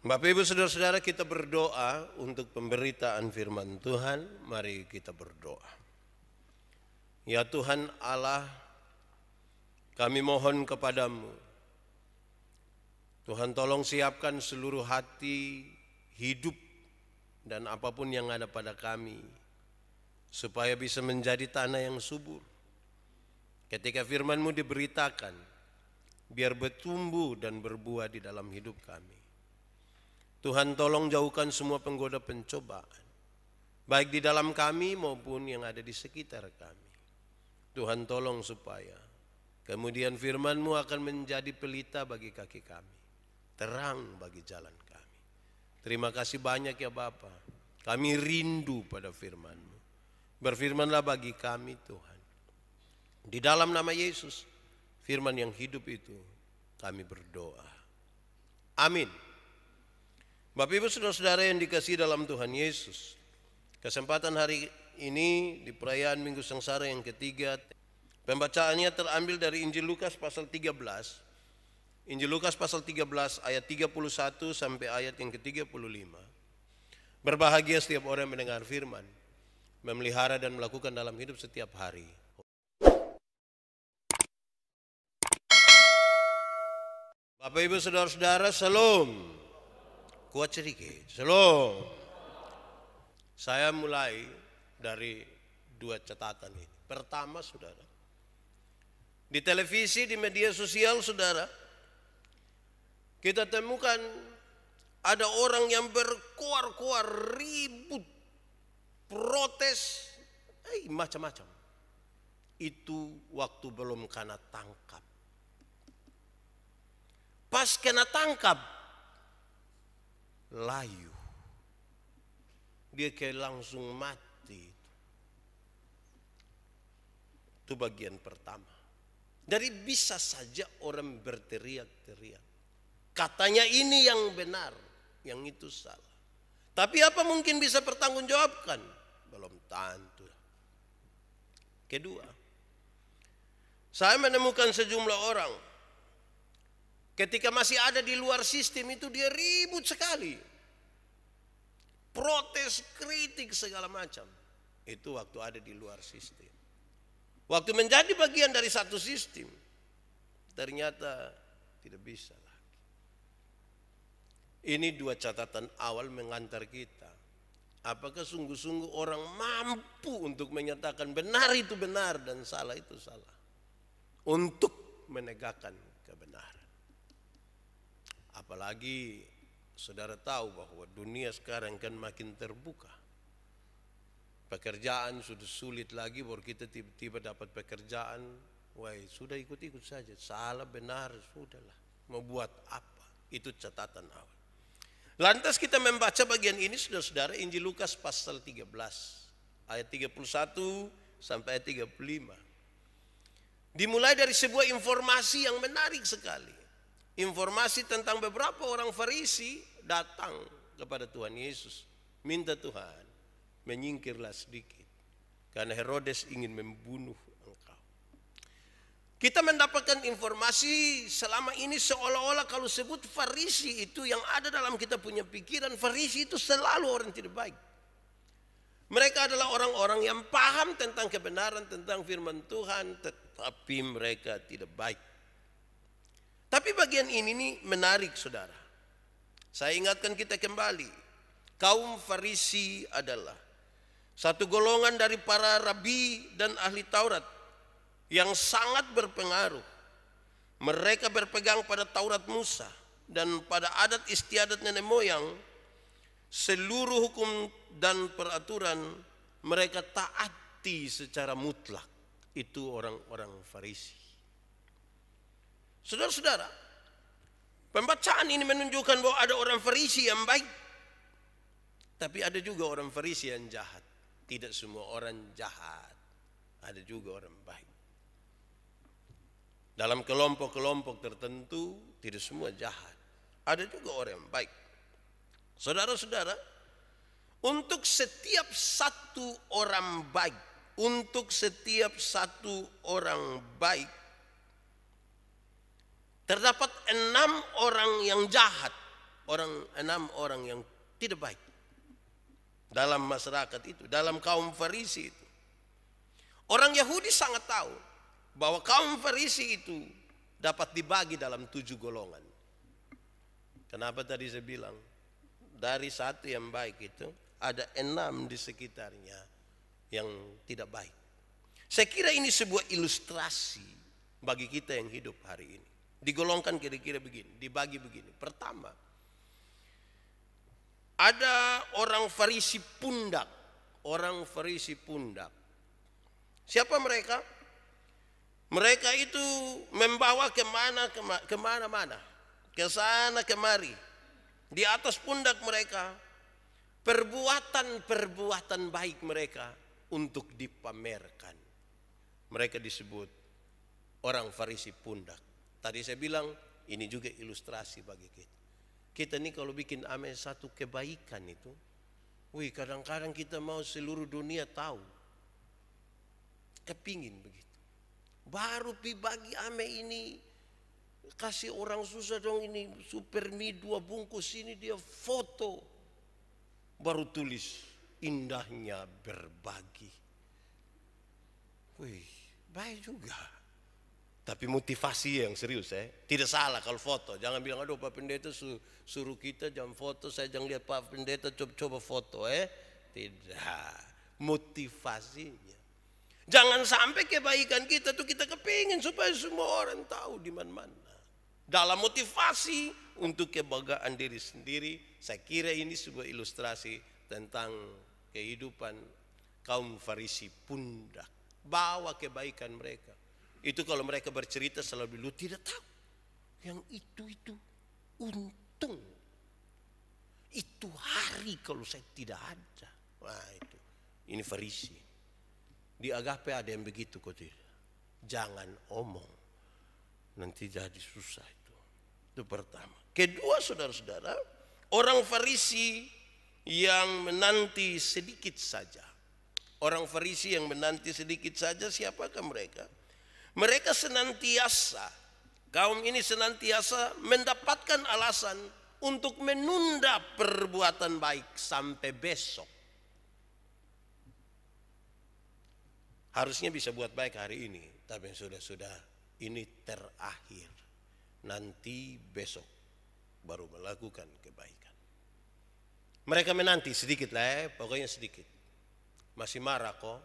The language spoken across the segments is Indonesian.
Bapak Ibu Saudara-saudara, kita berdoa untuk pemberitaan firman Tuhan. Mari kita berdoa. Ya Tuhan Allah, kami mohon kepadamu, Tuhan tolong siapkan seluruh hati, hidup, dan apapun yang ada pada kami, supaya bisa menjadi tanah yang subur. Ketika firman-Mu diberitakan, biar bertumbuh dan berbuah di dalam hidup kami. Tuhan tolong jauhkan semua penggoda pencobaan, baik di dalam kami maupun yang ada di sekitar kami. Tuhan tolong supaya kemudian firman-Mu akan menjadi pelita bagi kaki kami, terang bagi jalan kami. Terima kasih banyak ya Bapa. Kami rindu pada firman-Mu. Berfirmanlah bagi kami Tuhan. Di dalam nama Yesus, firman yang hidup itu, kami berdoa. Amin. Bapak Ibu Saudara-saudara yang dikasihi dalam Tuhan Yesus, kesempatan hari ini di perayaan Minggu Sengsara yang ketiga, pembacaannya terambil dari Injil Lukas pasal 13. Injil Lukas pasal 13 ayat 31 sampai ayat yang ke-35. Berbahagia setiap orang yang mendengar firman, memelihara dan melakukan dalam hidup setiap hari. Bapak Ibu Saudara-saudara, Shalom. Kuat sedikit, Shalom. Saya mulai dari dua catatan ini. Pertama, saudara, di televisi, di media sosial, saudara, kita temukan ada orang yang berkuar-kuar, ribut, protes, macam-macam. Itu waktu belum kena tangkap. Pas kena tangkap, layu, dia kayak langsung mati. Itu bagian pertama. Dari bisa saja orang berteriak-teriak, katanya ini yang benar, yang itu salah. Tapi apa mungkin bisa pertanggungjawabkan? Belum tentu. Kedua, saya menemukan sejumlah orang, ketika masih ada di luar sistem itu dia ribut sekali. Protes, kritik, segala macam. Itu waktu ada di luar sistem. Waktu menjadi bagian dari satu sistem, ternyata tidak bisa lagi. Ini dua catatan awal mengantar kita. Apakah sungguh-sungguh orang mampu untuk menyatakan benar itu benar dan salah itu salah, untuk menegakkan kebenaran. Apalagi saudara tahu bahwa dunia sekarang kan makin terbuka. Pekerjaan sudah sulit lagi, baru kita tiba-tiba dapat pekerjaan. Wah, sudah ikut-ikut saja. Salah benar, sudahlah. Mau buat apa? Itu catatan awal. Lantas kita membaca bagian ini, saudara-saudara, Injil Lukas pasal 13. Ayat 31 sampai ayat 35. Dimulai dari sebuah informasi yang menarik sekali. Informasi tentang beberapa orang Farisi datang kepada Tuhan Yesus, minta Tuhan menyingkirlah sedikit karena Herodes ingin membunuh engkau. Kita mendapatkan informasi selama ini seolah-olah kalau sebut Farisi itu yang ada dalam kita punya pikiran, Farisi itu selalu orang tidak baik. Mereka adalah orang-orang yang paham tentang kebenaran, tentang firman Tuhan, tetapi mereka tidak baik. Tapi bagian ini nih menarik, saudara. Saya ingatkan kita kembali. Kaum Farisi adalah satu golongan dari para rabi dan ahli Taurat yang sangat berpengaruh. Mereka berpegang pada Taurat Musa dan pada adat istiadat nenek moyang. Seluruh hukum dan peraturan mereka taati secara mutlak. Itu orang-orang Farisi. Saudara-saudara, pembacaan ini menunjukkan bahwa ada orang Farisi yang baik, tapi ada juga orang Farisi yang jahat. Tidak semua orang jahat, ada juga orang baik. Dalam kelompok-kelompok tertentu tidak semua jahat, ada juga orang yang baik. Saudara-saudara, untuk setiap satu orang baik, terdapat 6 orang yang jahat. enam orang yang tidak baik dalam masyarakat itu, dalam kaum Farisi itu. Orang Yahudi sangat tahu bahwa kaum Farisi itu dapat dibagi dalam 7 golongan. Kenapa tadi saya bilang dari satu yang baik itu ada 6 di sekitarnya yang tidak baik. Saya kira ini sebuah ilustrasi bagi kita yang hidup hari ini. Digolongkan kira-kira begini, dibagi begini. Pertama, ada orang Farisi pundak. Orang Farisi pundak. Siapa mereka? Mereka itu membawa kemana-mana, ke sana kemari. Di atas pundak mereka perbuatan baik mereka untuk dipamerkan. Mereka disebut orang Farisi pundak. Tadi saya bilang ini juga ilustrasi bagi kita. Kita nih kalau bikin ame satu kebaikan itu, kadang-kadang kita mau seluruh dunia tahu. Kepingin begitu. Baru bagi ame ini, kasih orang susah dong ini super mie 2 bungkus ini dia foto. Baru tulis indahnya berbagi. Baik juga. Tapi motivasi yang serius tidak salah kalau foto. Jangan bilang aduh Pak Pendeta suruh kita jangan foto, saya jangan lihat Pak Pendeta coba foto Tidak. Motivasinya. Jangan sampai kebaikan kita tuh kita kepingin supaya semua orang tahu di mana-mana. Dalam motivasi untuk kebanggaan diri sendiri, saya kira ini sebuah ilustrasi tentang kehidupan kaum Farisi pundak. Bawa kebaikan mereka. Itu kalau mereka bercerita selalu lu tidak tahu. Yang itu untung. Itu hari kalau saya tidak ada. Wah itu. Ini Farisi. Di Agape ada yang begitu kok tidak. Jangan omong. Nanti jadi susah itu. Itu pertama. Kedua saudara-saudara. Orang Farisi yang menanti sedikit saja. Orang Farisi yang menanti sedikit saja siapakah mereka? Mereka senantiasa. Kaum ini senantiasa mendapatkan alasan untuk menunda perbuatan baik sampai besok. Harusnya bisa buat baik hari ini, tapi sudah ini terakhir. Nanti besok baru melakukan kebaikan. Mereka menanti sedikit lah pokoknya sedikit. Masih marah kok?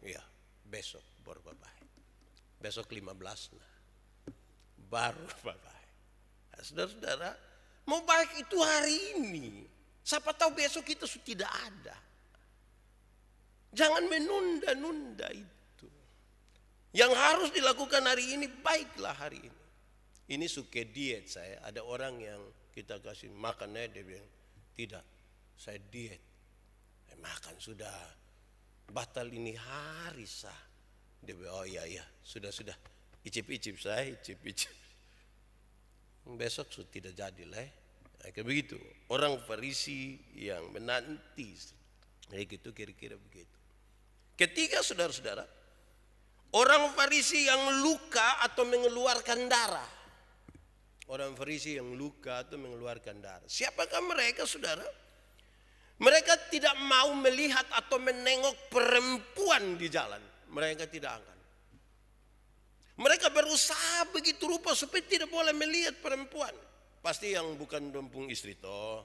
Iya, besok baru baik. Besok 15 baru baik. Nah, saudara-saudara, mau baik itu hari ini. Siapa tahu besok kita sudah tidak ada. Jangan menunda-nunda itu. Yang harus dilakukan hari ini, baiklah hari ini. Ini suka diet saya. Ada orang yang kita kasih makan, dia bilang, tidak, saya diet. Makan sudah, batal ini hari sah. Dia bilang, oh iya, sudah. Icip-icip saya, icip-icip. Besok sudah tidak jadi lah. Kayak begitu. Orang Farisi yang menanti. Kayak gitu, kira-kira begitu. Ketiga saudara-saudara, orang Farisi yang luka atau mengeluarkan darah. Orang Farisi yang luka atau mengeluarkan darah. Siapakah mereka saudara? Mereka tidak mau melihat atau menengok perempuan di jalan. Mereka tidak akan. Mereka berusaha begitu rupa supaya tidak boleh melihat perempuan. Pasti yang bukan dompung istri toh.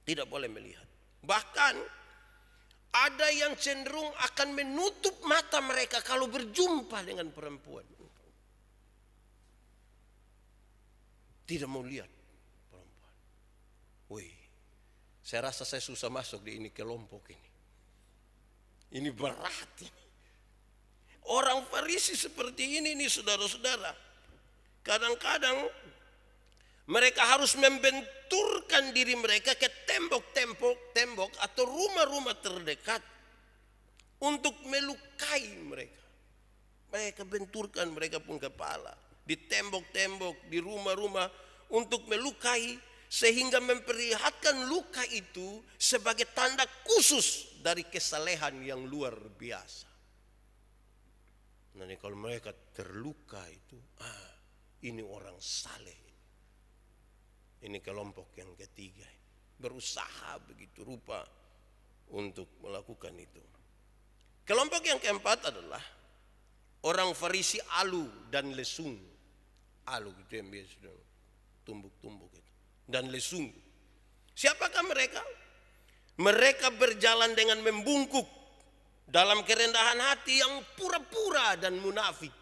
Tidak boleh melihat. Bahkan ada yang cenderung akan menutup mata mereka kalau berjumpa dengan perempuan. Tidak mau lihat perempuan. Saya rasa saya susah masuk di ini kelompok ini. Ini berat ini. Orang Farisi seperti ini nih saudara-saudara. Kadang-kadang mereka harus membenturkan diri mereka ke tembok atau rumah-rumah terdekat untuk melukai mereka. Mereka benturkan mereka pun kepala di tembok-tembok, di rumah-rumah untuk melukai sehingga memperlihatkan luka itu sebagai tanda khusus dari kesalehan yang luar biasa. Nanti kalau mereka terluka itu, ini orang saleh. Ini kelompok yang ketiga, berusaha begitu rupa untuk melakukan itu. Kelompok yang keempat adalah orang Farisi alu dan lesung. Alu gitu yang biasa tumbuk-tumbuk itu. Dan lesung. Siapakah mereka? Mereka berjalan dengan membungkuk dalam kerendahan hati yang pura-pura dan munafik.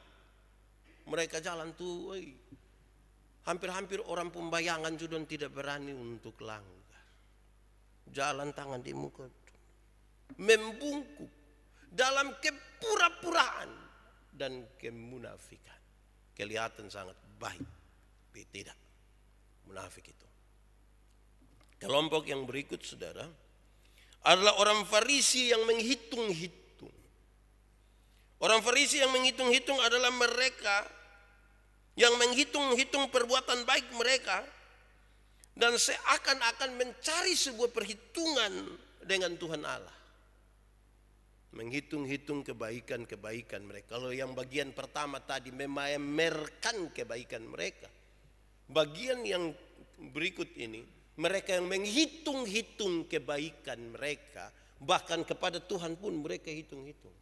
Mereka jalan tuh, hampir-hampir orang pembayangan sudah tidak berani untuk langgar. Jalan tangan di muka, membungkuk dalam kepura-puraan dan kemunafikan. Kelihatan sangat baik, tapi tidak. Munafik itu. Kelompok yang berikut, saudara, adalah orang Farisi yang menghitung-hitung. Orang Farisi yang menghitung-hitung adalah mereka yang menghitung-hitung perbuatan baik mereka dan seakan-akan mencari sebuah perhitungan dengan Tuhan Allah. Menghitung-hitung kebaikan-kebaikan mereka. Kalau yang bagian pertama tadi memamerkan kebaikan mereka, bagian yang berikut ini, mereka yang menghitung-hitung kebaikan mereka, bahkan kepada Tuhan pun mereka hitung-hitung.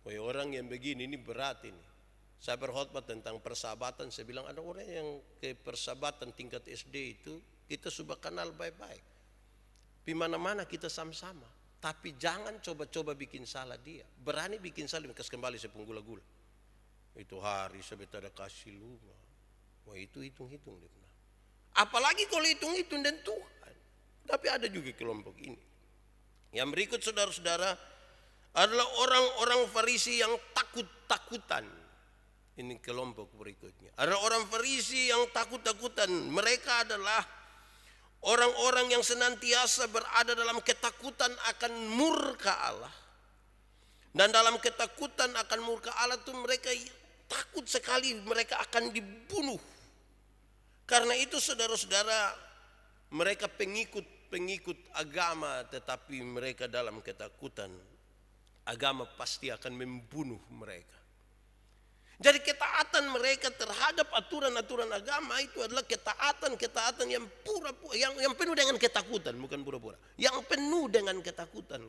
Wah, orang yang begini ini berat ini. Saya berkhotbah tentang persahabatan, saya bilang ada orang yang ke persahabatan tingkat SD itu kita sudah kenal baik-baik. Di mana-mana kita sama-sama, tapi jangan coba-coba bikin salah dia. Berani bikin salah, kasih kembali sepunggula-gula. Itu hari sebentar kasih lupa. Wah, itu hitung-hitung dia. Apalagi kalau hitung-hitung dan Tuhan. Tapi ada juga kelompok ini. Yang berikut, saudara-saudara, adalah orang-orang Farisi yang takut-takutan. Ini kelompok berikutnya. Ada orang Farisi yang takut-takutan. Mereka adalah orang-orang yang senantiasa berada dalam ketakutan akan murka Allah. Dan dalam ketakutan akan murka Allah itu mereka takut sekali mereka akan dibunuh. Karena itu, saudara-saudara, mereka pengikut agama, tetapi mereka dalam ketakutan. Agama pasti akan membunuh mereka. Jadi ketaatan mereka terhadap aturan-aturan agama itu adalah ketaatan yang pura-pura, yang penuh dengan ketakutan, bukan pura-pura. Yang penuh dengan ketakutan.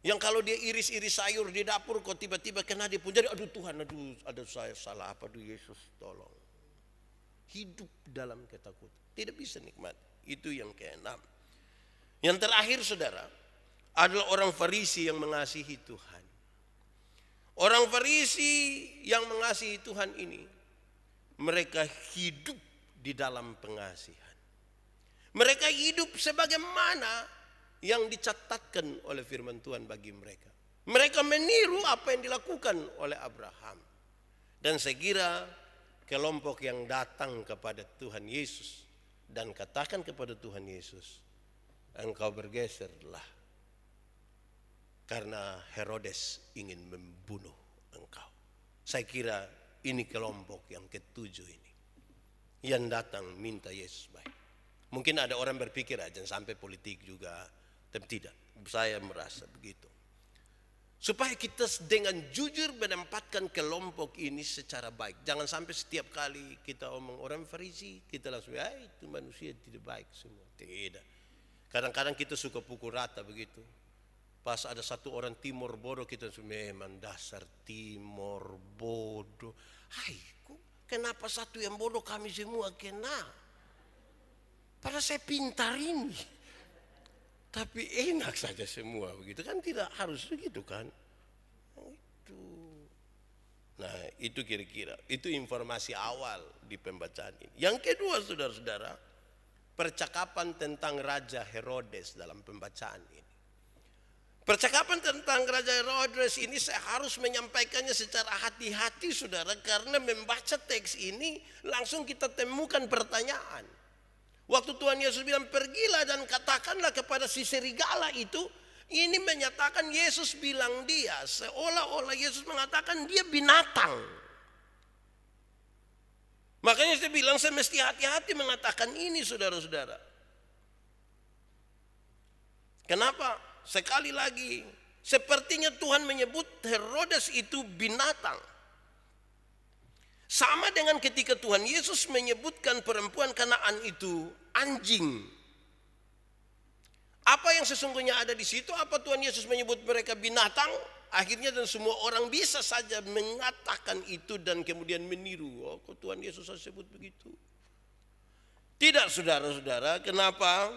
Yang kalau dia iris-iris sayur di dapur, kok tiba-tiba kena dia pun jadi, aduh Tuhan, aduh saya salah apa, aduh Yesus tolong. Hidup dalam ketakutan, tidak bisa nikmat. Itu yang keenam. Yang terakhir, saudara, adalah orang Farisi yang mengasihi Tuhan. Orang Farisi yang mengasihi Tuhan ini, mereka hidup di dalam pengasihan. Mereka hidup sebagaimana yang dicatatkan oleh firman Tuhan bagi mereka. Mereka meniru apa yang dilakukan oleh Abraham. Dan saya kira kelompok yang datang kepada Tuhan Yesus dan katakan kepada Tuhan Yesus, engkau bergeserlah karena Herodes ingin membunuh engkau. Saya kira ini kelompok yang ketujuh ini yang datang minta Yesus baik. Mungkin ada orang berpikir jangan sampai politik juga, tapi tidak. Saya merasa begitu. Supaya kita dengan jujur menempatkan kelompok ini secara baik. Jangan sampai setiap kali kita omong orang Farisi, kita langsung, itu manusia tidak baik semua. Tidak. Kadang-kadang kita suka pukul rata begitu. Pas ada satu orang Timor bodoh, kita memang dasar Timor bodoh. Kenapa satu yang bodoh kami semua kena? Padahal saya pintar ini. Tapi enak saja semua begitu kan, tidak harus begitu kan. Nah itu kira-kira, itu informasi awal di pembacaan ini. Yang kedua, saudara-saudara, percakapan tentang Raja Herodes dalam pembacaan ini. Percakapan tentang Raja Herodes ini saya harus menyampaikannya secara hati-hati, saudara, karena membaca teks ini langsung kita temukan pertanyaan. Waktu Tuhan Yesus bilang pergilah dan katakanlah kepada si serigala itu, ini menyatakan Yesus bilang dia, seolah-olah Yesus mengatakan dia binatang. Makanya saya bilang saya mesti hati-hati mengatakan ini, saudara-saudara. Kenapa? Sekali lagi, sepertinya Tuhan menyebut Herodes itu binatang. Sama dengan ketika Tuhan Yesus menyebutkan perempuan Kanaan itu anjing. Apa yang sesungguhnya ada di situ? Apa Tuhan Yesus menyebut mereka binatang? Akhirnya dan semua orang bisa saja mengatakan itu dan kemudian meniru. Oh, kok Tuhan Yesus sebut begitu? Tidak, saudara-saudara. Kenapa?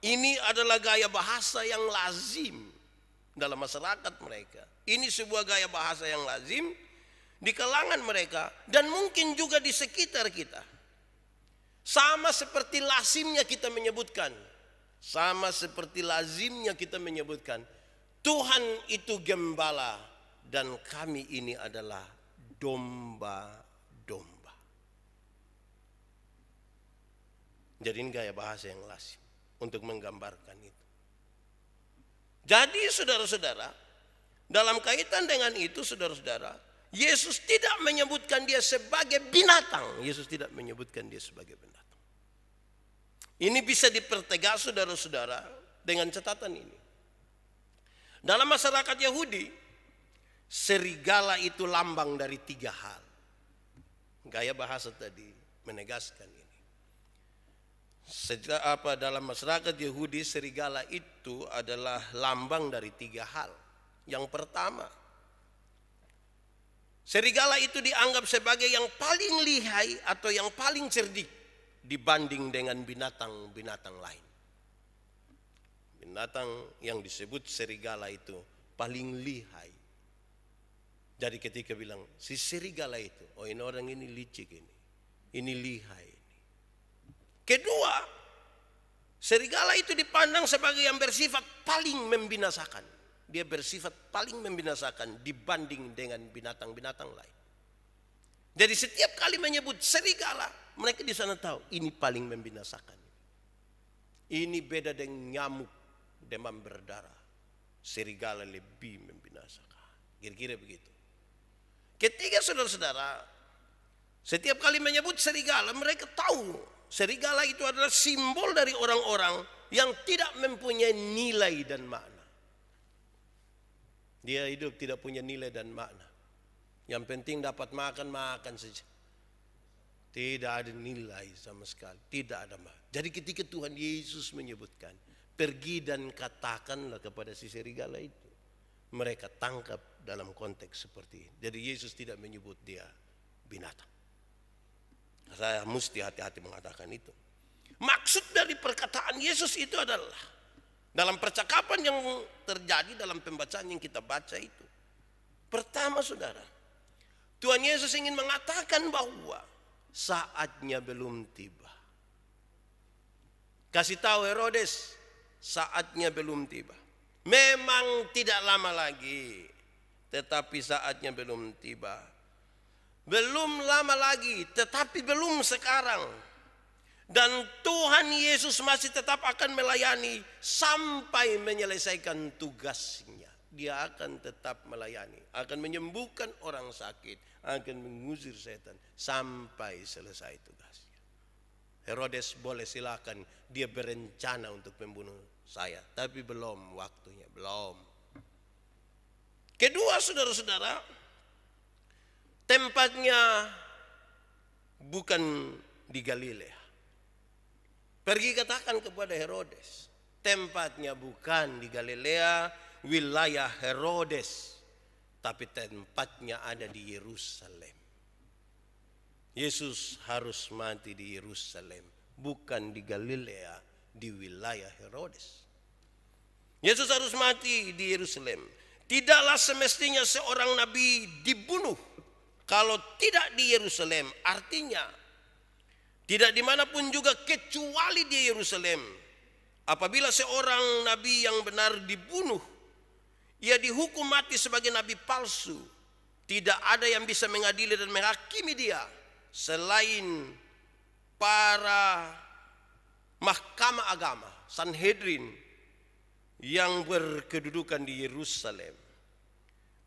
Ini adalah gaya bahasa yang lazim dalam masyarakat mereka. Ini sebuah gaya bahasa yang lazim di kalangan mereka dan mungkin juga di sekitar kita. Sama seperti lazimnya kita menyebutkan. Sama seperti lazimnya kita menyebutkan. Tuhan itu gembala dan kami ini adalah domba-domba. Jadi ini gaya bahasa yang lazim untuk menggambarkan itu. Jadi saudara-saudara, dalam kaitan dengan itu saudara-saudara, Yesus tidak menyebutkan dia sebagai binatang. Yesus tidak menyebutkan dia sebagai binatang. Ini bisa dipertegas saudara-saudara dengan catatan ini. Dalam masyarakat Yahudi, serigala itu lambang dari 3 hal. Gaya bahasa tadi menegaskan ini. Dalam masyarakat Yahudi, serigala itu adalah lambang dari 3 hal. Yang pertama, serigala itu dianggap sebagai yang paling lihai atau yang paling cerdik dibanding dengan binatang-binatang lain. Binatang yang disebut serigala itu paling lihai. Jadi ketika bilang si serigala itu, oh ini orang ini licik ini lihai ini. Kedua, serigala itu dipandang sebagai yang bersifat paling membinasakan. Dia bersifat paling membinasakan dibanding dengan binatang-binatang lain. Jadi setiap kali menyebut serigala, mereka di sana tahu ini paling membinasakan. Ini beda dengan nyamuk, demam berdarah. Serigala lebih membinasakan. Kira-kira begitu. Ketiga saudara-saudara, setiap kali menyebut serigala, mereka tahu serigala itu adalah simbol dari orang-orang yang tidak mempunyai nilai dan makna. Dia hidup tidak punya nilai dan makna. Yang penting dapat makan saja. Tidak ada nilai sama sekali. Tidak ada makna. Jadi ketika Tuhan Yesus menyebutkan, pergi dan katakanlah kepada si serigala itu, mereka tangkap dalam konteks seperti ini. Jadi Yesus tidak menyebut dia binatang. Saya mesti hati-hati mengatakan itu. Maksud dari perkataan Yesus itu adalah dalam percakapan yang terjadi dalam pembacaan yang kita baca itu. Pertama saudara, Tuhan Yesus ingin mengatakan bahwa saatnya belum tiba. Kasih tahu Herodes, saatnya belum tiba. Memang tidak lama lagi, tetapi saatnya belum tiba. Belum lama lagi, tetapi belum sekarang. Dan Tuhan Yesus masih tetap akan melayani sampai menyelesaikan tugasnya. Dia akan tetap melayani, akan menyembuhkan orang sakit, akan mengusir setan sampai selesai tugasnya. Herodes boleh silakan, dia berencana untuk membunuh saya, tapi belum waktunya, belum. Kedua saudara-saudara, tempatnya bukan di Galilea. Pergi katakan kepada Herodes, tempatnya bukan di Galilea, wilayah Herodes, tapi tempatnya ada di Yerusalem. Yesus harus mati di Yerusalem, bukan di Galilea, di wilayah Herodes. Yesus harus mati di Yerusalem. Tidaklah semestinya seorang nabi dibunuh kalau tidak di Yerusalem. Artinya tidak dimanapun juga kecuali di Yerusalem. Apabila seorang nabi yang benar dibunuh, ia dihukum mati sebagai nabi palsu. Tidak ada yang bisa mengadili dan menghakimi dia selain para mahkamah agama, Sanhedrin, yang berkedudukan di Yerusalem.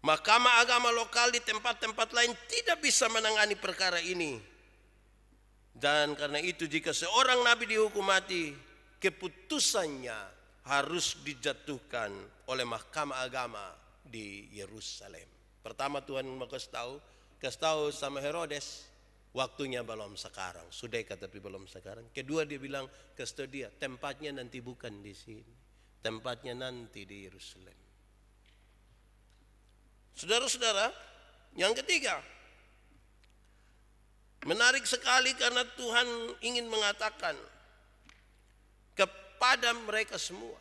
Mahkamah agama lokal di tempat-tempat lain tidak bisa menangani perkara ini. Dan karena itu jika seorang nabi dihukum mati, keputusannya harus dijatuhkan oleh mahkamah agama di Yerusalem. Pertama Tuhan mau kasih tahu sama Herodes, waktunya belum sekarang. Sudah tapi belum sekarang. Kedua dia bilang ke dia, tempatnya nanti bukan di sini. Tempatnya nanti di Yerusalem. Saudara-saudara, yang ketiga, menarik sekali karena Tuhan ingin mengatakan kepada mereka semua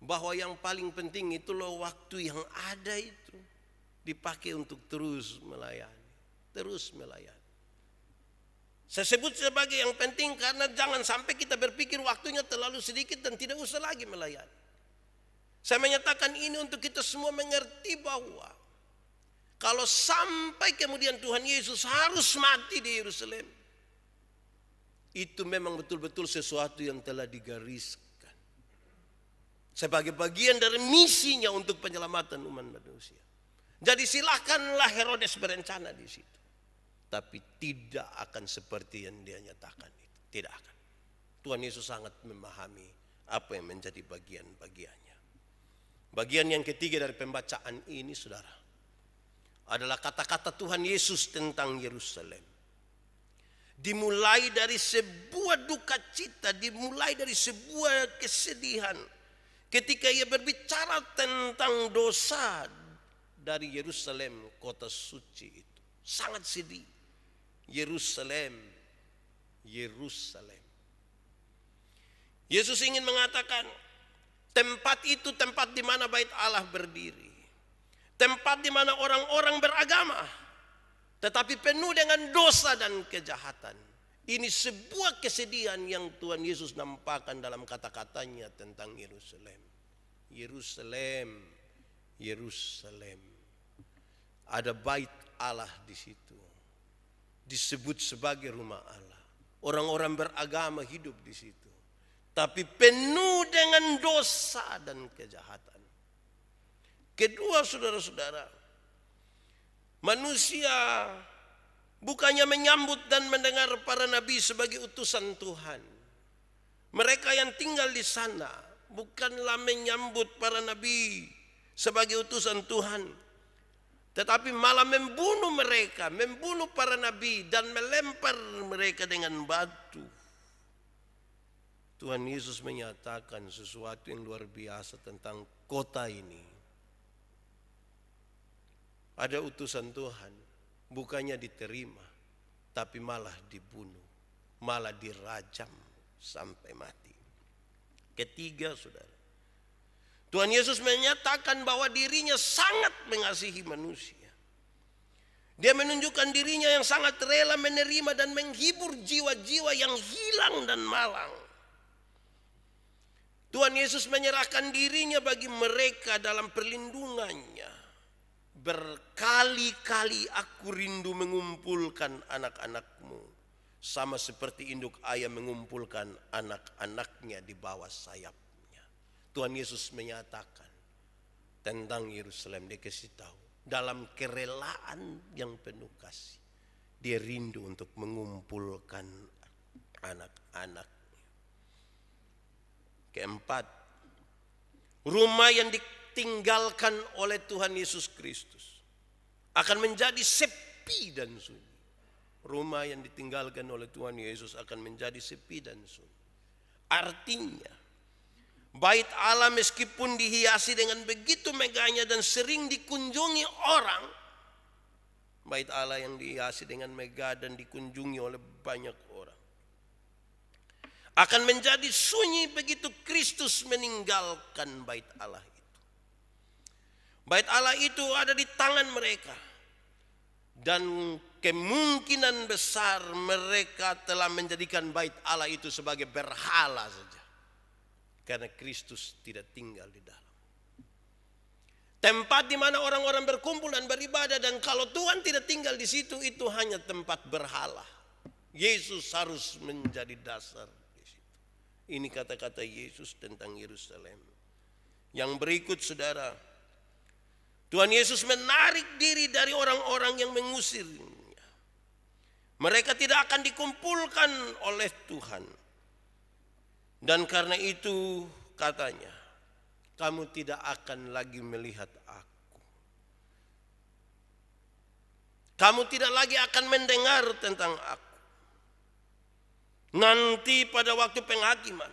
bahwa yang paling penting itulah waktu yang ada itu dipakai untuk terus melayani. Terus melayani. Saya sebut sebagai yang penting karena jangan sampai kita berpikir waktunya terlalu sedikit dan tidak usah lagi melayani. Saya menyatakan ini untuk kita semua mengerti bahwa kalau sampai kemudian Tuhan Yesus harus mati di Yerusalem, itu memang betul-betul sesuatu yang telah digariskan sebagai bagian dari misinya untuk penyelamatan umat manusia. Jadi silakanlah Herodes berencana di situ. Tapi tidak akan seperti yang dia nyatakan itu. Tidak akan. Tuhan Yesus sangat memahami apa yang menjadi bagian-bagiannya. Bagian yang ketiga dari pembacaan ini, saudara, adalah kata-kata Tuhan Yesus tentang Yerusalem. Dimulai dari sebuah duka cita, dimulai dari sebuah kesedihan. Ketika ia berbicara tentang dosa dari Yerusalem, kota suci itu. Sangat sedih. Yerusalem, Yerusalem. Yesus ingin mengatakan tempat itu tempat di mana bait Allah berdiri. Tempat di mana orang-orang beragama. Tetapi penuh dengan dosa dan kejahatan. Ini sebuah kesedihan yang Tuhan Yesus nampakkan dalam kata-katanya tentang Yerusalem. Yerusalem, Yerusalem. Ada bait Allah di situ. Disebut sebagai rumah Allah. Orang-orang beragama hidup di situ. Tapi penuh dengan dosa dan kejahatan. Kedua, saudara-saudara, manusia bukannya menyambut dan mendengar para nabi sebagai utusan Tuhan. Mereka yang tinggal di sana bukanlah menyambut para nabi sebagai utusan Tuhan. Tetapi malah membunuh mereka, membunuh para nabi dan melempar mereka dengan batu. Tuhan Yesus menyatakan sesuatu yang luar biasa tentang kota ini. Ada utusan Tuhan, bukannya diterima, tapi malah dibunuh, malah dirajam sampai mati. Ketiga, saudara, Tuhan Yesus menyatakan bahwa dirinya sangat mengasihi manusia. Dia menunjukkan dirinya yang sangat rela menerima dan menghibur jiwa-jiwa yang hilang dan malang. Tuhan Yesus menyerahkan dirinya bagi mereka dalam perlindungannya. Berkali-kali aku rindu mengumpulkan anak-anakmu. Sama seperti induk ayam mengumpulkan anak-anaknya di bawah sayap. Tuhan Yesus menyatakan tentang Yerusalem. Dia kasih tahu dalam kerelaan yang penuh kasih, dia rindu untuk mengumpulkan anak-anaknya. Keempat, rumah yang ditinggalkan oleh Tuhan Yesus Kristus akan menjadi sepi dan sunyi. Rumah yang ditinggalkan oleh Tuhan Yesus akan menjadi sepi dan sunyi. Artinya bait Allah meskipun dihiasi dengan begitu megahnya dan sering dikunjungi orang, bait Allah yang dihiasi dengan megah dan dikunjungi oleh banyak orang, akan menjadi sunyi begitu Kristus meninggalkan bait Allah itu. Bait Allah itu ada di tangan mereka, dan kemungkinan besar mereka telah menjadikan bait Allah itu sebagai berhala saja. Karena Kristus tidak tinggal di dalam. Tempat di mana orang-orang berkumpul dan beribadah, dan kalau Tuhan tidak tinggal di situ, itu hanya tempat berhala. Yesus harus menjadi dasar di situ. Ini kata-kata Yesus tentang Yerusalem. Yang berikut, saudara, Tuhan Yesus menarik diri dari orang-orang yang mengusirnya. Mereka tidak akan dikumpulkan oleh Tuhan. Dan karena itu katanya, kamu tidak akan lagi melihat aku. Kamu tidak lagi akan mendengar tentang aku. Nanti pada waktu penghakiman,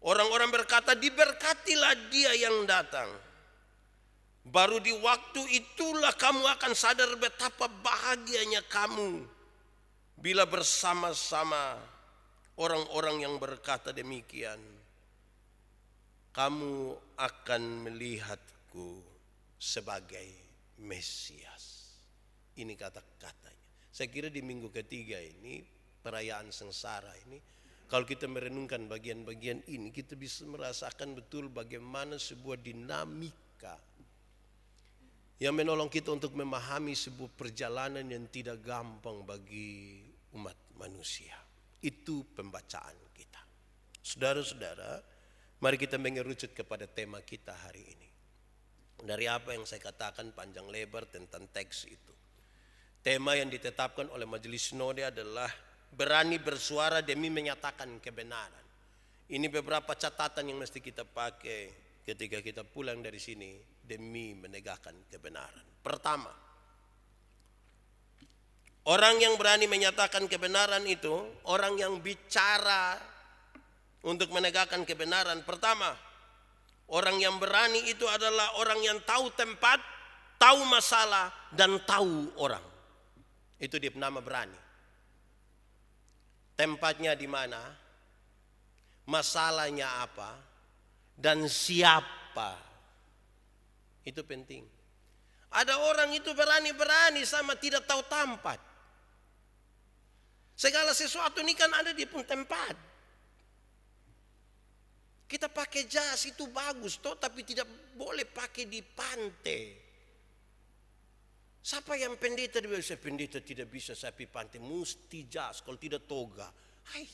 orang-orang berkata, diberkatilah dia yang datang. Baru di waktu itulah kamu akan sadar betapa bahagianya kamu bila bersama-sama orang-orang yang berkata demikian. Kamu akan melihatku sebagai Mesias. Ini kata-katanya. Saya kira di minggu ketiga ini, perayaan sengsara ini, kalau kita merenungkan bagian-bagian ini, kita bisa merasakan betul bagaimana sebuah dinamika yang menolong kita untuk memahami sebuah perjalanan yang tidak gampang bagi umat manusia. Itu pembacaan kita. Saudara-saudara, mari kita mengerucut kepada tema kita hari ini. Dari apa yang saya katakan panjang lebar tentang teks itu. Tema yang ditetapkan oleh Majelis Sinode adalah berani bersuara demi menyatakan kebenaran. Ini beberapa catatan yang mesti kita pakai ketika kita pulang dari sini demi menegakkan kebenaran. Pertama, orang yang berani menyatakan kebenaran itu orang yang bicara untuk menegakkan kebenaran. Pertama, orang yang berani itu adalah orang yang tahu tempat, tahu masalah, dan tahu orang. Itu dia nama berani. Tempatnya di mana, masalahnya apa, dan siapa. Itu penting. Ada orang itu berani-berani sama tidak tahu tempat. Segala sesuatu ini kan ada di pun tempat. Kita pakai jas itu bagus toh, tapi tidak boleh pakai di pantai. Siapa yang pendeta? Saya pendeta tidak bisa saya pergi pantai, mesti jas, kalau tidak toga. Hai,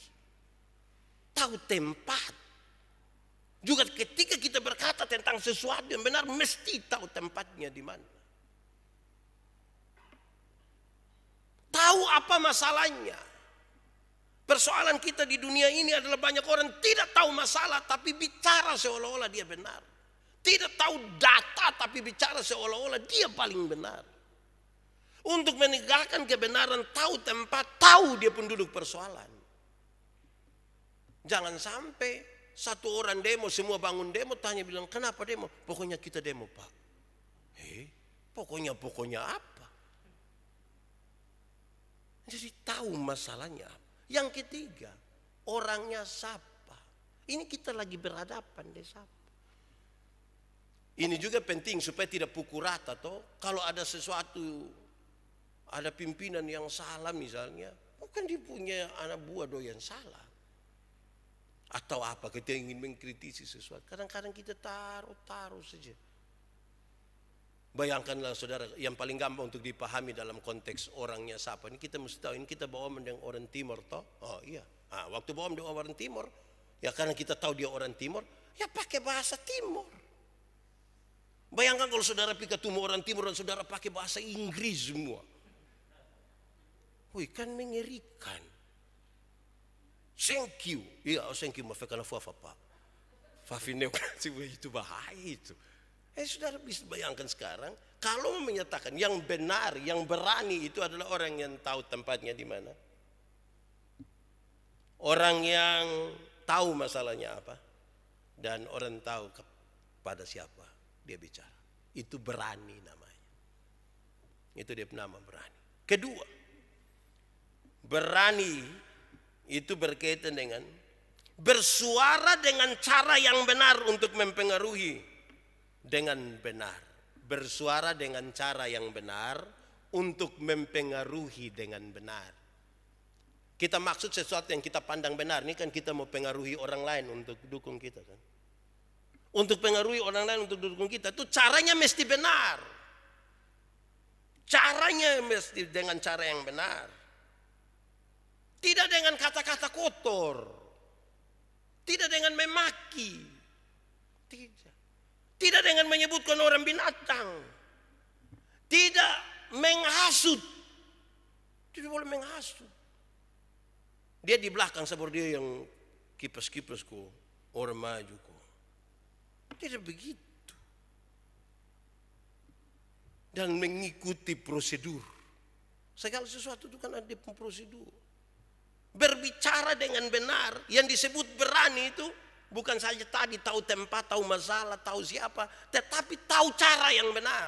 tahu tempat. Juga ketika kita berkata tentang sesuatu yang benar, mesti tahu tempatnya di mana. Tahu apa masalahnya. Persoalan kita di dunia ini adalah banyak orang tidak tahu masalah tapi bicara seolah-olah dia benar. Tidak tahu data tapi bicara seolah-olah dia paling benar. Untuk menegakkan kebenaran, tahu tempat, tahu dia penduduk persoalan. Jangan sampai satu orang demo, semua bangun demo, tanya bilang, kenapa demo? Pokoknya kita demo, Pak. Pokoknya apa? Jadi tahu masalahnya. Yang ketiga, orangnya siapa? Ini kita lagi berhadapan deh siapa. Ini juga penting supaya tidak pukul rata toh. Kalau ada sesuatu, ada pimpinan yang salah misalnya, bukan dia punya anak buah doyan salah. Atau apa, kita ingin mengkritisi sesuatu. Kadang-kadang kita taruh saja. Bayangkanlah saudara, yang paling gampang untuk dipahami dalam konteks orangnya siapa. Ini kita mesti tahu, ini kita bawa dengan orang timur toh. Oh iya, waktu bawa dengan orang timur, ya karena kita tahu dia orang timur, ya pakai bahasa timur. Bayangkan kalau saudara pergi ketemu orang timur dan saudara pakai bahasa Inggris semua. Wih, kan mengerikan. Thank you. Iya, thank you. Maafkan apa Pak. Fafineo itu bahaya itu. Saudara bisa bayangkan sekarang, kalau menyatakan yang benar, yang berani itu adalah orang yang tahu tempatnya di mana. Orang yang tahu masalahnya apa. Dan orang tahu kepada siapa dia bicara. Itu berani namanya. Itu dia nama berani. Kedua, berani itu berkaitan dengan bersuara dengan cara yang benar untuk mempengaruhi dengan benar. Bersuara dengan cara yang benar untuk mempengaruhi dengan benar. Kita maksud sesuatu yang kita pandang benar. Ini kan kita mau pengaruhi orang lain untuk dukung kita kan. Untuk pengaruhi orang lain untuk dukung kita. Itu caranya mesti benar. Caranya mesti dengan cara yang benar. Tidak dengan kata-kata kotor. Tidak dengan memaki. Tidak. Tidak dengan menyebutkan orang binatang. Tidak menghasut. Tidak boleh menghasut. Dia di belakang seperti dia yang kipas-kipas kok. Orang maju kok. Tidak begitu. dan mengikuti prosedur. Segala sesuatu itu kan ada prosedur. Berbicara dengan benar, yang disebut berani itu bukan saja tadi tahu tempat, tahu masalah, tahu siapa, tetapi tahu cara yang benar.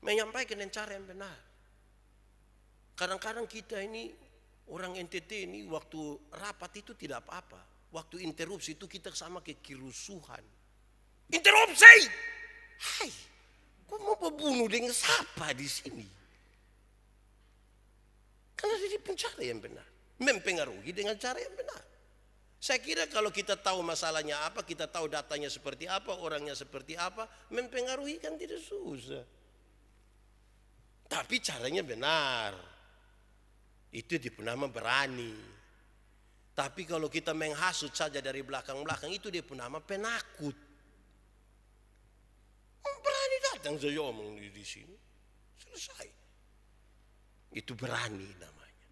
Menyampaikan dengan cara yang benar. Kadang-kadang kita ini, orang NTT ini waktu rapat itu tidak apa-apa. Waktu interupsi itu kita sama ke kerusuhan. Interupsi! Hai, kok mau membunuh dengan siapa di sini? Karena dia cara yang benar. Mempengaruhi dengan cara yang benar. Saya kira kalau kita tahu masalahnya apa, kita tahu datanya seperti apa, orangnya seperti apa, mempengaruhi kan tidak susah. Tapi caranya benar. Itu nama berani. Tapi kalau kita menghasut saja dari belakang-belakang, itu dia nama penakut. Berani datang saya omong di sini. Selesai. Itu berani namanya.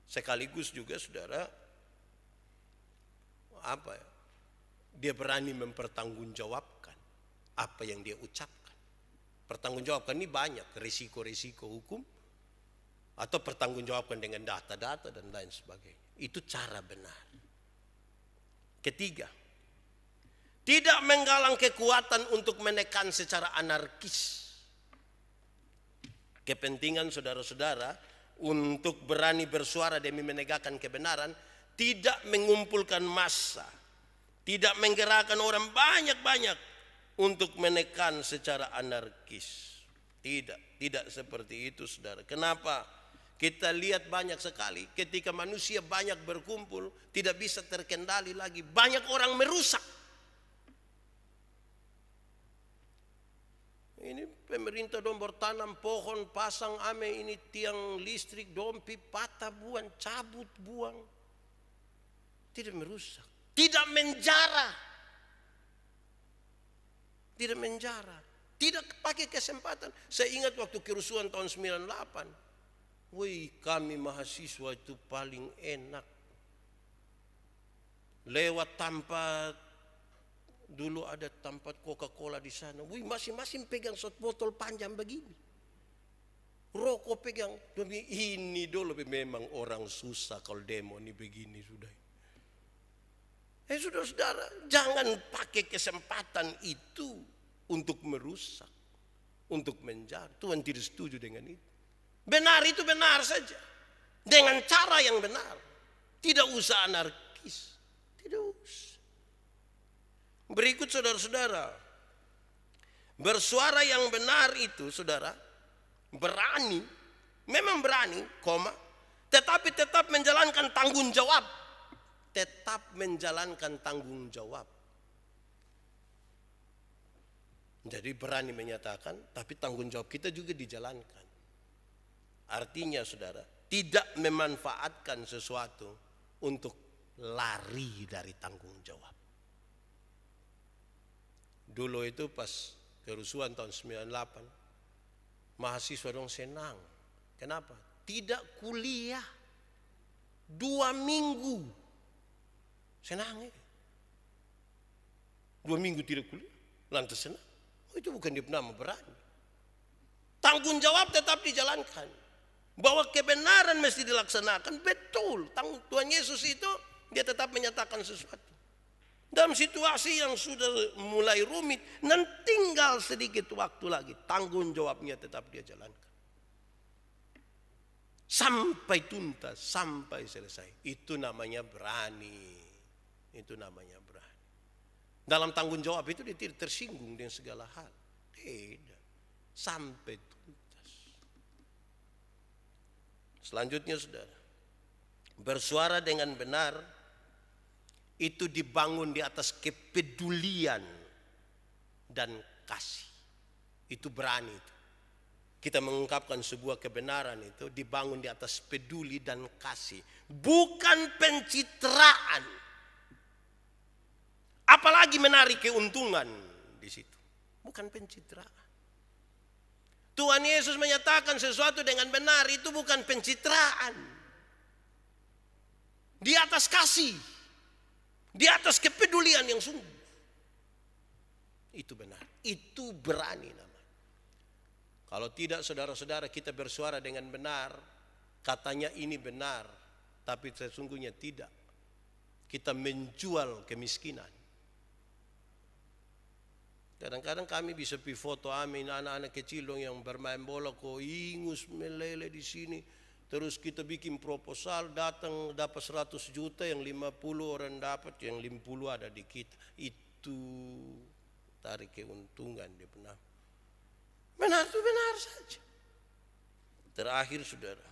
Sekaligus juga saudara, dia berani mempertanggungjawabkan apa yang dia ucapkan. Pertanggungjawabkan ini banyak, risiko-risiko hukum, atau pertanggungjawabkan dengan data-data dan lain sebagainya. Itu cara benar. Ketiga, tidak menggalang kekuatan untuk menekan secara anarkis kepentingan saudara-saudara untuk berani bersuara demi menegakkan kebenaran. Tidak mengumpulkan massa, tidak menggerakkan orang banyak-banyak untuk menekan secara anarkis. Tidak seperti itu saudara. Kenapa? Kita lihat banyak sekali ketika manusia banyak berkumpul, tidak bisa terkendali lagi. Banyak orang merusak. Ini pemerintah dong bertanam pohon, pasang ini tiang listrik, dompi, patah buang, cabut buang. Tidak merusak, tidak menjara. Tidak menjara, tidak pakai kesempatan. Saya ingat waktu kerusuhan tahun 98. Wih, kami mahasiswa itu paling enak. Lewat tempat, dulu ada tempat Coca-Cola di sana. Wih, masing-masing pegang shot botol panjang begini. Rokok pegang. Ini dulu memang orang susah kalau demo ini begini sudah. Saudara-saudara, jangan pakai kesempatan itu untuk merusak, untuk menjara. Tuhan tidak setuju dengan itu. Benar itu benar saja, dengan cara yang benar. Tidak usah anarkis, tidak usah. Berikut saudara-saudara, bersuara yang benar itu saudara, berani, memang berani, tetapi tetap menjalankan tanggung jawab. Tetap menjalankan tanggung jawab. Jadi berani menyatakan, tapi tanggung jawab kita juga dijalankan. Artinya saudara, tidak memanfaatkan sesuatu untuk lari dari tanggung jawab. Dulu itu pas kerusuhan tahun 98, mahasiswa dong senang. Kenapa? Tidak kuliah 2 minggu. Senang ya. 2 minggu tidak kuliah, lantas senang. Itu bukan dia nama berani. Tanggung jawab tetap dijalankan. Bahwa kebenaran mesti dilaksanakan, betul. Tuhan Yesus itu dia tetap menyatakan sesuatu. Dalam situasi yang sudah mulai rumit, dan tinggal sedikit waktu lagi, tanggung jawabnya tetap dia jalankan. Sampai tuntas, sampai selesai. Itu namanya berani. Itu namanya berani. Dalam tanggung jawab itu dia tidak tersinggung dengan segala hal. Tidak. Sampai tuntas. Selanjutnya saudara, bersuara dengan benar itu dibangun di atas kepedulian dan kasih. Itu berani itu. Kita mengungkapkan sebuah kebenaran itu dibangun di atas peduli dan kasih. Bukan pencitraan. Apalagi menarik keuntungan di situ. Bukan pencitraan. Tuhan Yesus menyatakan sesuatu dengan benar itu bukan pencitraan. Di atas kasih. Di atas kepedulian yang sungguh. Itu benar. Itu berani namanya. Kalau tidak, saudara-saudara, kita bersuara dengan benar, katanya ini benar, tapi sesungguhnya tidak. Kita menjual kemiskinan. Kadang-kadang kami bisa pergi foto amin anak-anak kecil dong yang bermain bola kok ingus meleleh di sini. Terus kita bikin proposal, datang dapat 100 juta, yang 50 orang dapat, yang 50 ada di kita. Itu tarik keuntungan dia benar. Benar itu benar saja. Terakhir saudara,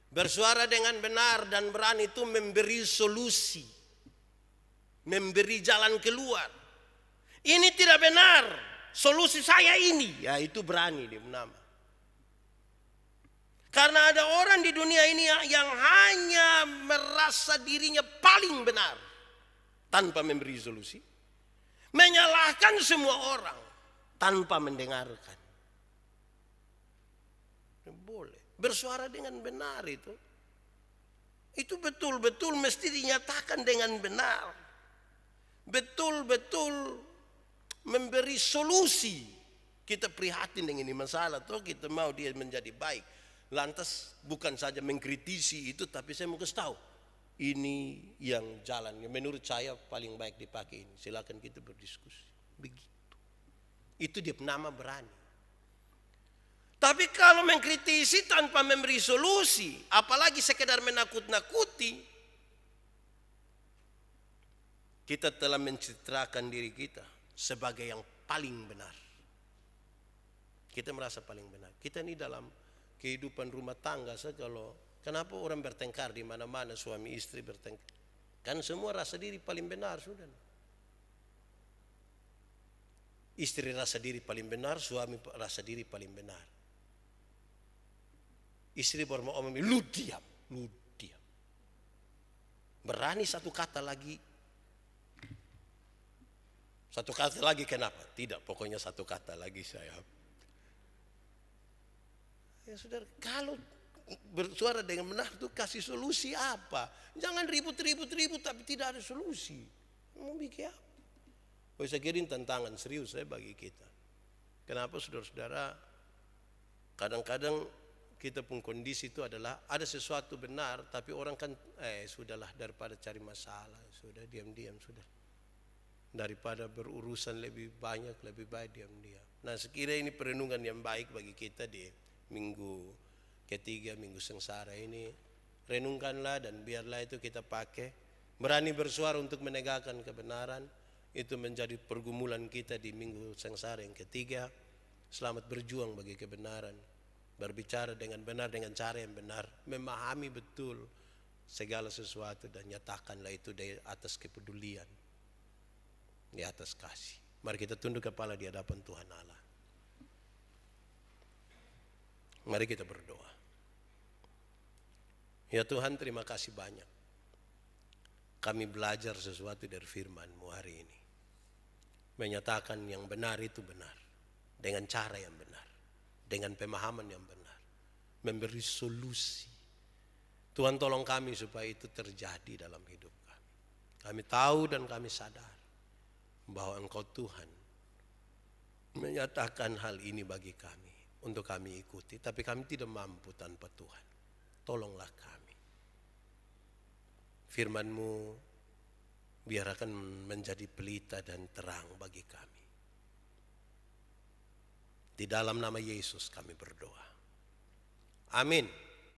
bersuara dengan benar dan berani itu memberi solusi, memberi jalan keluar. Ini tidak benar, solusi saya ini, ya itu berani dia nama. Karena ada orang di dunia ini yang hanya merasa dirinya paling benar tanpa memberi solusi, menyalahkan semua orang tanpa mendengarkan. Boleh bersuara dengan benar itu betul-betul mesti dinyatakan dengan benar, betul-betul memberi solusi. Kita prihatin dengan ini masalah, toh kita mau dia menjadi baik. Lantas bukan saja mengkritisi itu, tapi saya mau kasih tahu ini yang jalan yang menurut saya paling baik dipakai ini. Silakan kita berdiskusi. Begitu. Itu dia nama berani. Tapi kalau mengkritisi tanpa memberi solusi, apalagi sekedar menakut-nakuti, kita telah mencitrakan diri kita sebagai yang paling benar. Kita merasa paling benar. Kita ini dalam kehidupan rumah tangga, kalau kenapa orang bertengkar di mana-mana, suami istri bertengkar, kan semua rasa diri paling benar sudah. Istri rasa diri paling benar, suami rasa diri paling benar. Istri baru mau omong, lu diam. Berani satu kata lagi. Satu kata lagi kenapa? Tidak, pokoknya satu kata lagi saya. Ya saudara, kalau bersuara dengan benar itu kasih solusi apa? Jangan ribut tapi tidak ada solusi. Mau bikin apa? Saya kira ini tantangan serius bagi kita. Kenapa saudara-saudara? Kadang-kadang kita pun kondisi itu adalah ada sesuatu benar, tapi orang kan sudahlah, daripada cari masalah, sudah diam-diam sudah. Daripada berurusan lebih banyak, lebih baik diam-diam. Nah, sekira ini perenungan yang baik bagi kita di minggu ketiga, minggu sengsara ini. Renungkanlah dan biarlah itu kita pakai. Berani bersuara untuk menegakkan kebenaran. Itu menjadi pergumulan kita di minggu sengsara yang ketiga. Selamat berjuang bagi kebenaran. Berbicara dengan benar, dengan cara yang benar. Memahami betul segala sesuatu dan nyatakanlah itu di atas kepedulian, di atas kasih. Mari kita tunduk kepala di hadapan Tuhan Allah. Mari kita berdoa. Ya Tuhan, terima kasih banyak. Kami belajar sesuatu dari firman-Mu hari ini. Menyatakan yang benar itu benar. Dengan cara yang benar. Dengan pemahaman yang benar. Memberi solusi. Tuhan tolong kami supaya itu terjadi dalam hidup kami. Kami tahu dan kami sadar bahwa Engkau Tuhan menyatakan hal ini bagi kami untuk kami ikuti, tapi kami tidak mampu tanpa Tuhan. Tolonglah kami. Firman-Mu biar akan menjadi pelita dan terang bagi kami. Di dalam nama Yesus kami berdoa. Amin.